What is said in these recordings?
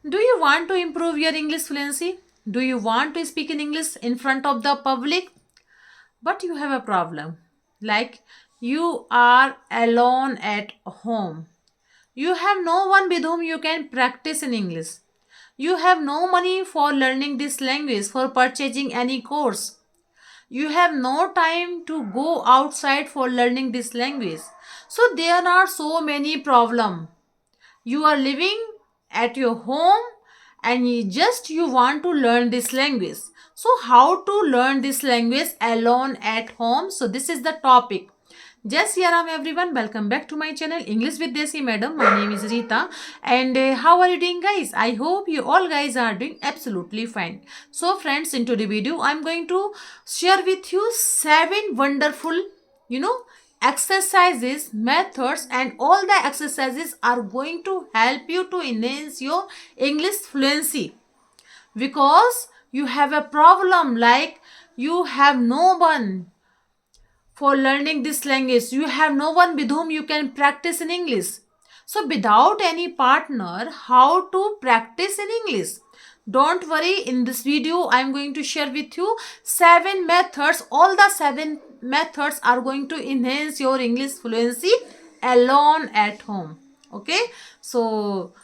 Do you want to improve your English fluency? Do you want to speak in English in front of the public? But you have a problem. Like you are alone at home. You have no one with whom you can practice in English. You have no money for learning this language, for purchasing any course. You have no time to go outside for learning this language. So there are so many problems. You are living at your home and you want to learn this language. So how to learn this language alone at home? So this is the topic. Jai Shri Ram everyone, welcome back to my channel English with Desi Madam. My name is Rita and how are you doing guys? I hope you all guys are doing absolutely fine. So friends, into the video I'm going to share with you 7 wonderful, exercises, methods, and all the exercises are going to help you to enhance your English fluency, because you have a problem like you have no one for learning this language. You have no one with whom you can practice in English. So, without any partner, how to practice in English? Don't worry, in this video, I am going to share with you 7 methods. All the 7 methods are going to enhance your English fluency alone at home. Okay, so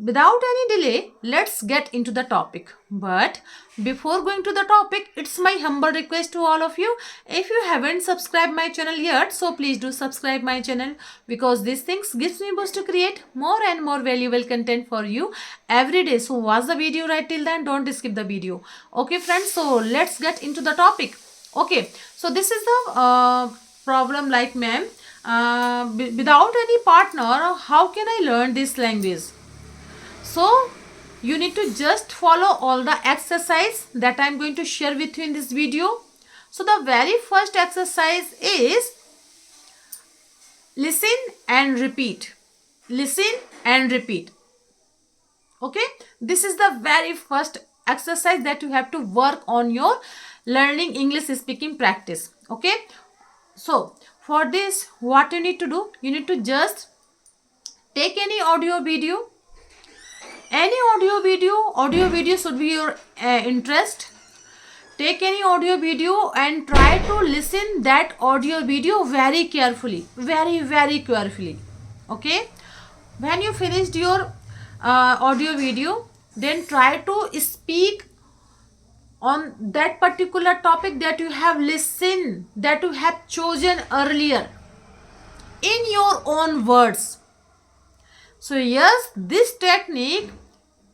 without any delay, let's get into the topic. But before going to the topic, it's my humble request to all of you, if you haven't subscribed my channel yet, so please do subscribe my channel, because these things gives me boost to create more and more valuable content for you every day. So watch the video right till then, don't skip the video. Okay friends, so let's get into the topic. Okay, so this is the problem like, ma'am, without any partner, how can I learn this language? So you need to just follow all the exercise that I'm going to share with you in this video. So the very first exercise is listen and repeat. Listen and repeat. Okay, this is the very first exercise that you have to work on your learning English speaking practice. Okay, so for this, what you need to do, you need to just take any audio video. Any audio video should be your interest. Take any audio video and try to listen that audio video very carefully, very carefully. Okay, when you finished your audio video, then try to speak on that particular topic that you have listened, that you have chosen earlier, in your own words. So yes, this technique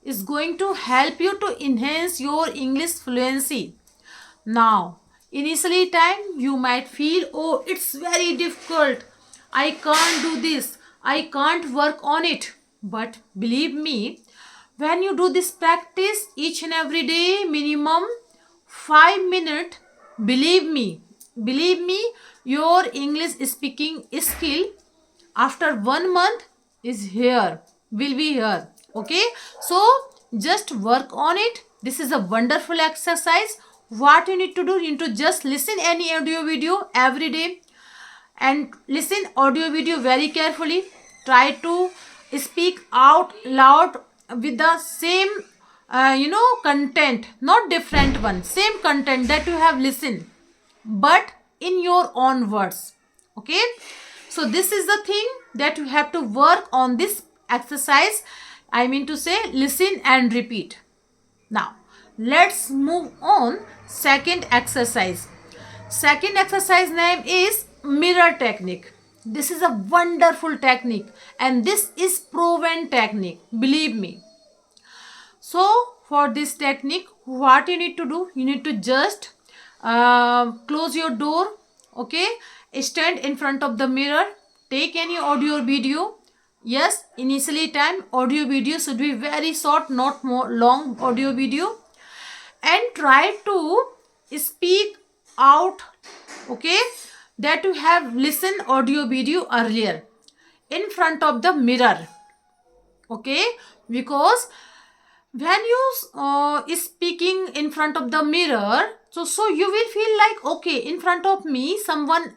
is going to help you to enhance your English fluency. Now, initially time you might feel, oh, it's very difficult. I can't do this. I can't work on it. But believe me, when you do this practice each and every day, minimum 5 minutes, believe me, your English speaking skill after 1 month will be here. Okay, so just work on it. This is a wonderful exercise. What you need to do, you need to just listen any audio video every day and listen audio video very carefully. Try to speak out loud with the same content, not different one, same content that you have listened, but in your own words. Okay, so this is the thing that you have to work on, this exercise. I mean to say, listen and repeat. Now let's move on. Second exercise name is mirror technique. This is a wonderful technique and this is proven technique, believe me. So for this technique, what you need to do, you need to just close your door. Okay, stand in front of the mirror, take any audio video. Yes, initially time audio video should be very short, not more long audio video, and try to speak out, okay, that you have listened audio video earlier in front of the mirror. Okay, because when you speaking in front of the mirror, so you will feel like, okay, in front of me someone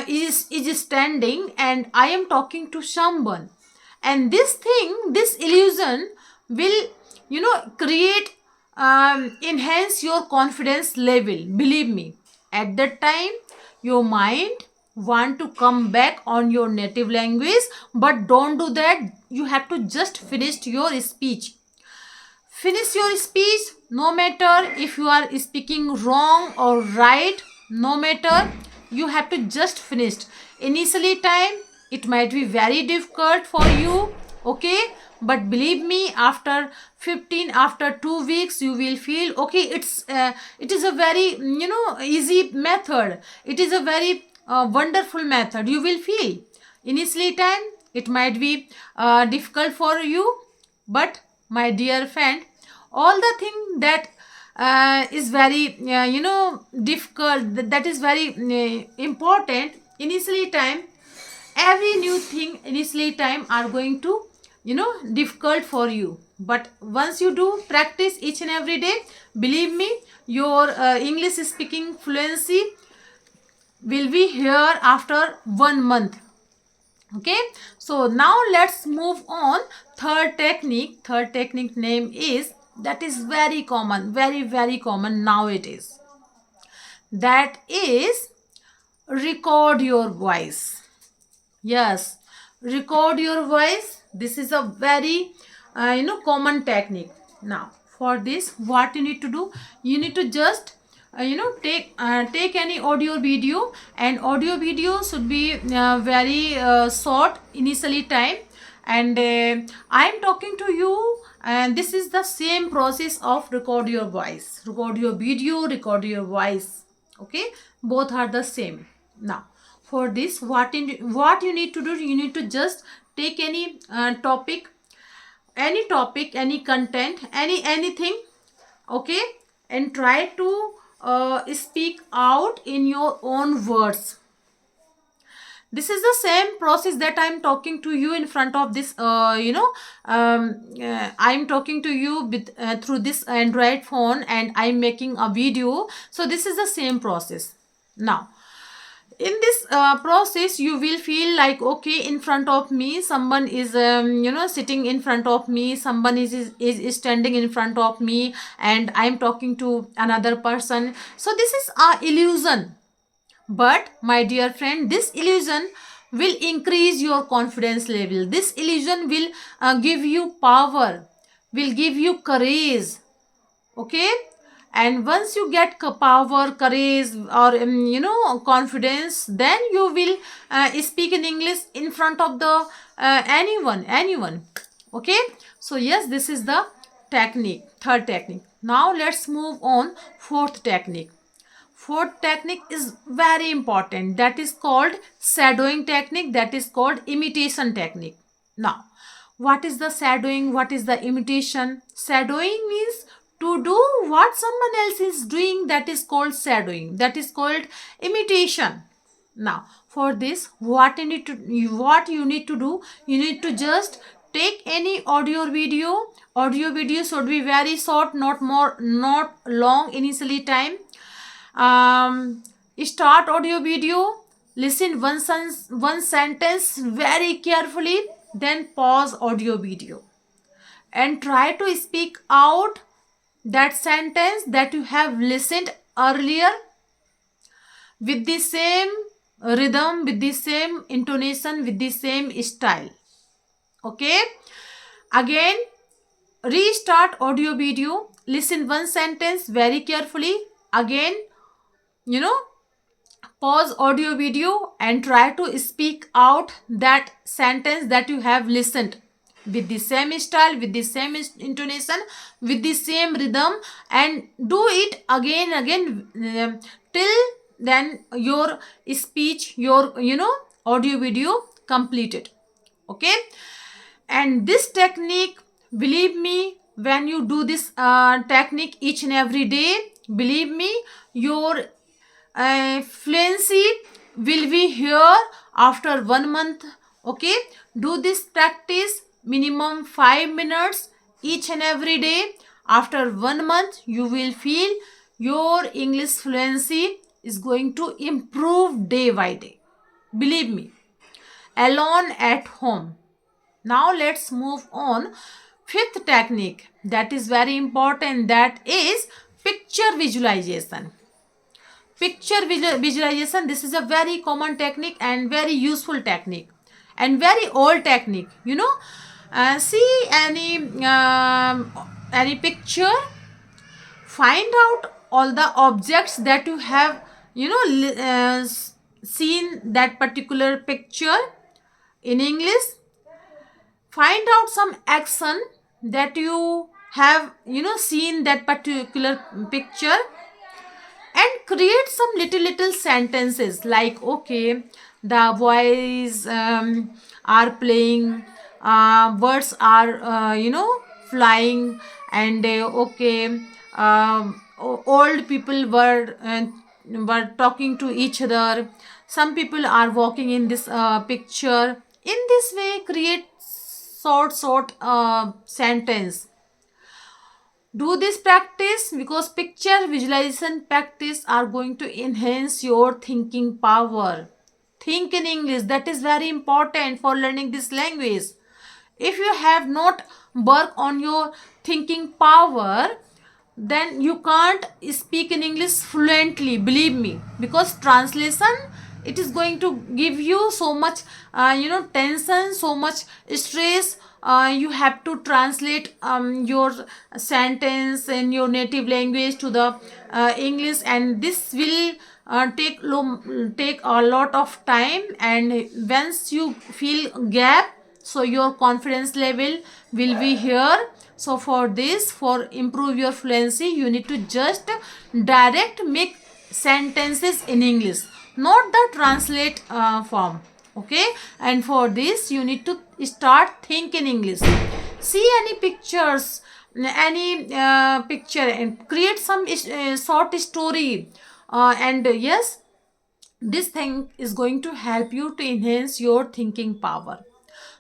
is standing and I am talking to someone, and this illusion will, create, enhance your confidence level. Believe me, at that time your mind want to come back on your native language, but don't do that. You have to just finish your speech. Finish your speech, no matter if you are speaking wrong or right, no matter, you have to just finish. Initially time it might be very difficult for you, okay, but believe me, after 15, after 2 weeks, you will feel okay. It is a very, easy method. It is a very wonderful method. You will feel initially time it might be difficult for you, but my dear friend, all the thing that is very, difficult, that is very important initially time, every new thing initially time are going to, difficult for you. But once you do practice each and every day, believe me, your English speaking fluency will be here after 1 month. Okay, so now let's move on. Third technique name is, that is very common, very common nowadays, that is record your voice. Yes, record your voice. This is a very common technique. Now for this, what you need to do, you need to just take any audio video, and audio video should be very short initially time. And I am talking to you, and this is the same process of record your voice, record your video, record your voice. Okay, both are the same. Now for this, what you need to do, you need to just take any topic, any content, anything, okay, and try to speak out in your own words. This is the same process that I'm talking to you in front of this, I'm talking to you with, through this Android phone, and I'm making a video. So this is the same process. Now in this process, you will feel like, okay, in front of me someone is sitting in front of me, someone is standing in front of me, and I'm talking to another person. So this is a illusion. But my dear friend, this illusion will increase your confidence level. This illusion will give you power, will give you courage. Okay, and once you get power, courage, or confidence, then you will speak in English in front of the anyone. Okay, so yes, this is the technique, third technique. Now let's move on. Fourth technique is very important. That is called shadowing technique. That is called imitation technique. Now what is the shadowing, what is the imitation? Shadowing means to do what someone else is doing. That is called shadowing, that is called imitation. Now for this, what you need to do, you need to just take any audio video should be very short, not long initially time. Start audio video, listen one sentence very carefully, then pause audio video and try to speak out that sentence that you have listened earlier with the same rhythm, with the same intonation, with the same style. Okay, again, restart audio video, listen one sentence very carefully, again, pause audio video and try to speak out that sentence that you have listened with the same style, with the same intonation, with the same rhythm, and do it again till then your speech, your audio video completed. Okay, and this technique, believe me, when you do this technique each and every day, believe me, your fluency will be here after 1 month. Okay, do this practice minimum 5 minutes each and every day. After 1 month, you will feel your English fluency is going to improve day by day. Believe me, alone at home. Now let's move on. Fifth technique that is very important, that is picture visualization. Picture visualization, this is a very common technique and very useful technique and very old technique. See any picture, find out all the objects that you have seen that particular picture. In English, find out some action that you have seen that particular picture, and create some little sentences like, okay, the boys are playing, birds are flying, and okay, old people were talking to each other, some people are walking in this picture. In this way, create short sentence. Do this practice, because picture visualization practice are going to enhance your thinking power. Think in English, that is very important for learning this language. If you have not worked on your thinking power, then you can't speak in English fluently, believe me, because translation, it is going to give you so much tension, so much stress. You have to translate your sentence in your native language to the English, and this will take a lot of time, and once you feel gap, so your confidence level will be here. So for this, for improve your fluency, you need to just direct make sentences in English, not the translate form. Okay, and for this you need to start think in English. See any pictures, any picture, and create some short story, and yes, this thing is going to help you to enhance your thinking power.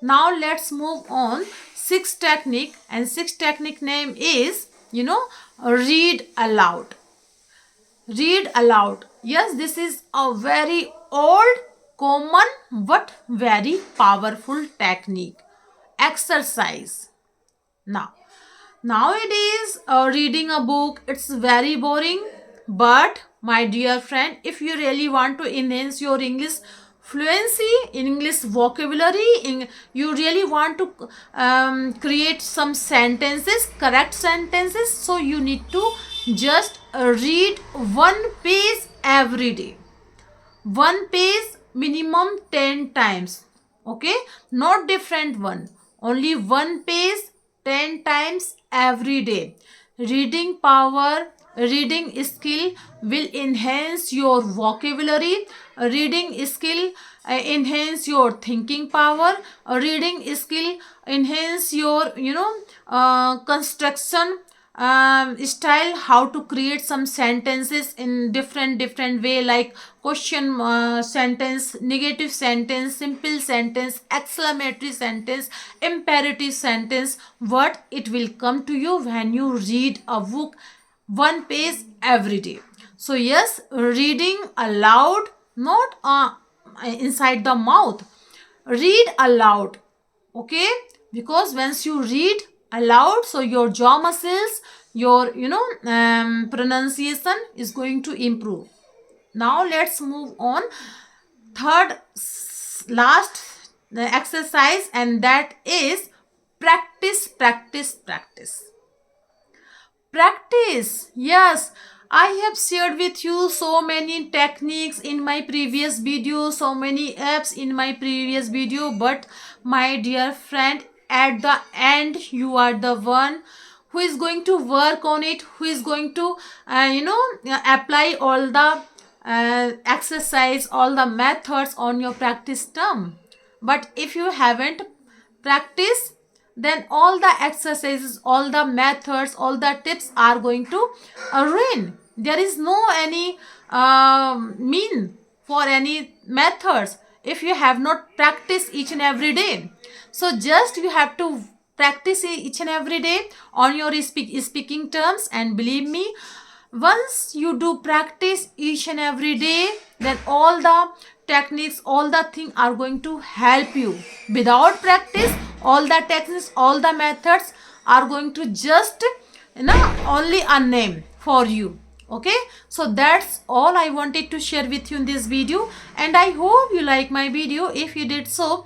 Now let's move on. Sixth technique, and sixth technique name is read aloud. Read aloud. Yes, this is a very old, common, but very powerful technique. Exercise. Now, nowadays, reading a book, it's very boring. But my dear friend, if you really want to enhance your English fluency, English vocabulary, you really want to create some sentences, correct sentences, so you need to just read one page every day. One page minimum 10 times. Okay, not different one, only one page 10 times every day. Reading power, reading skill will enhance your vocabulary. Reading skill enhance your thinking power. Reading skill enhance your construction style, how to create some sentences in different way, like question sentence, negative sentence, simple sentence, exclamatory sentence, imperative sentence. What it will come to you when you read a book one page every day. So yes, reading aloud, not inside the mouth. Read aloud. Okay, because once you read aloud, so your jaw muscles, your pronunciation is going to improve. Now let's move on. Third last exercise, and that is practice. Yes, I have shared with you so many techniques in my previous video, so many apps in my previous video, but my dear friend, at the end you are the one who is going to work on it, who is going to apply all the exercise, all the methods on your practice term. But if you haven't practiced, then all the exercises, all the methods, all the tips are going to ruin. There is no any mean for any methods if you have not practiced each and every day. So just you have to practice each and every day on your speaking terms, and believe me, once you do practice each and every day, then all the techniques, all the things are going to help you. Without practice, all the techniques, all the methods are going to just only a name for you. Okay, so that's all I wanted to share with you in this video, and I hope you like my video. If you did so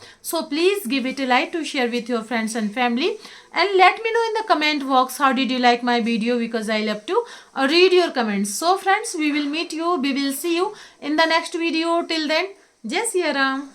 please give it a like to share with your friends and family, and let me know in the comment box how did you like my video, because I love to read your comments. So friends, we will see you in the next video. Till then, Jai Siya Ram.